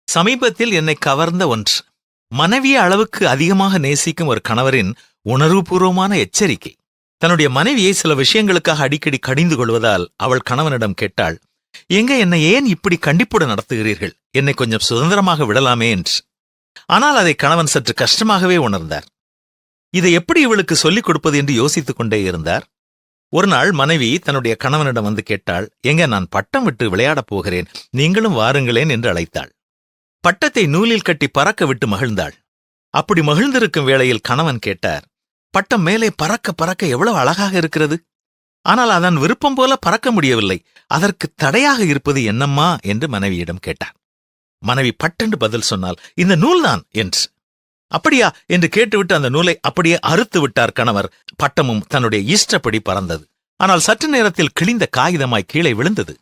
சமீபத்தில் என்னை கவர்ந்த ஒன்று, மனைவியை அளவுக்கு அதிகமாக நேசிக்கும் ஒரு கணவரின் உணர்வுபூர்வமான எச்சரிக்கை. தன்னுடைய மனைவியை சில விஷயங்களுக்காக அடிக்கடி கடிந்து கொள்வதால் அவள் கணவனிடம் கேட்டாள், எங்க என்னை ஏன் இப்படி கண்டிப்புடன் நடத்துகிறீர்கள், என்னை கொஞ்சம் சுதந்திரமாக விடலாமே என்று. ஆனால் அதை கணவன் சற்று கஷ்டமாகவே உணர்ந்தார். இதை எப்படி இவளுக்கு சொல்லிக் கொடுப்பது என்று யோசித்துக் கொண்டே இருந்தார். ஒரு நாள் மனைவி தன்னுடைய கணவனிடம் வந்து கேட்டாள், எங்க நான் பட்டம் விட்டு விளையாடப் போகிறேன், நீங்களும் வாருங்களேன் என்று அழைத்தாள். பட்டத்தை நூலில் கட்டி பறக்க விட்டு மகிழ்ந்தாள். அப்படி மகிழ்ந்திருக்கும் வேளையில் கணவன் கேட்டார், பட்டம் மேலே பறக்க பறக்க எவ்வளவு அழகாக இருக்கிறது, ஆனால் அதன் விருப்பம் போல பறக்க முடியவில்லை, அதற்கு தடையாக இருப்பது என்னம்மா என்று மனைவியிடம் கேட்டார். மனைவி பட்டென்று பதில் சொன்னால், இந்த நூல்தான் என்று. அப்படியா என்று கேட்டுவிட்டு அந்த நூலை அப்படியே அறுத்து விட்டார் கணவர். பட்டமும் தன்னுடைய இஷ்டப்படி பறந்தது. ஆனால் சற்று நேரத்தில் கிழிந்த காகிதமாய் கீழே விழுந்தது.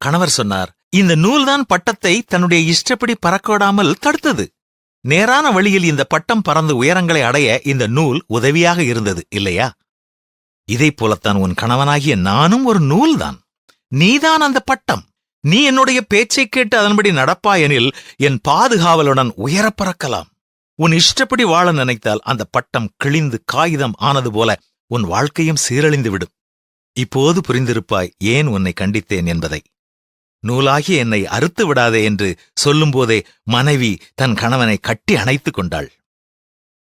கணவர் சொன்னார், இந்த நூல்தான் பட்டத்தை தன்னுடைய இஷ்டப்படி பறக்கவிடாமல் தடுத்தது. நேரான வழியில் இந்த பட்டம் பறந்து உயரங்களை அடைய இந்த நூல் உதவியாக இருந்தது இல்லையா? இதைப் போலத்தான் உன் கணவனாகிய நானும் ஒரு நூல்தான். நீதான் அந்த பட்டம். நீ என்னுடைய பேச்சைக் கேட்டு அதன்படி நடப்பாயெனில் என் பாதுகாவலுடன் உயரப் பறக்கலாம். உன் இஷ்டப்படி வாழ நினைத்தால் அந்த பட்டம் கிழிந்து காகிதம் ஆனது போல உன் வாழ்க்கையும் சீரழிந்துவிடும். இப்போது புரிந்திருப்பாய் ஏன் உன்னை கண்டித்தேன் என்பதை. நூலாகி என்னை அறுத்து விடாதே என்று சொல்லும்போதே மனைவி தன் கணவனை கட்டி அணைத்துக் கொண்டாள்.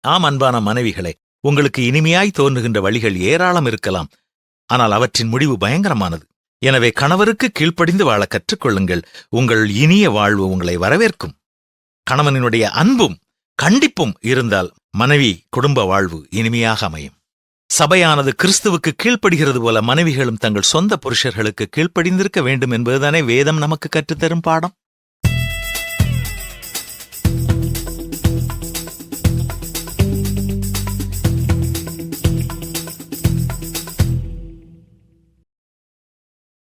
ஆம் அன்பான மனைவிகளே, உங்களுக்கு இனிமையாய் தோன்றுகின்ற வழிகள் ஏராளம் இருக்கலாம். ஆனால் அவற்றின் முடிவு பயங்கரமானது. எனவே கணவருக்கு கீழ்ப்படிந்து வாழ கற்றுக்கொள்ளுங்கள். உங்கள் இனிய வாழ்வு உங்களை வரவேற்கும். கணவனினுடைய அன்பும் கண்டிப்பும் இருந்தால் மனைவி குடும்ப வாழ்வு இனிமையாக அமையும். சபையானது கிறிஸ்துவுக்கு கீழ்ப்படுகிறது போல மனைவிகளும் தங்கள் சொந்த புருஷர்களுக்கு கீழ்ப்படிந்திருக்க வேண்டும் என்பதுதானே வேதம் நமக்கு கற்றுத்தரும் பாடம்.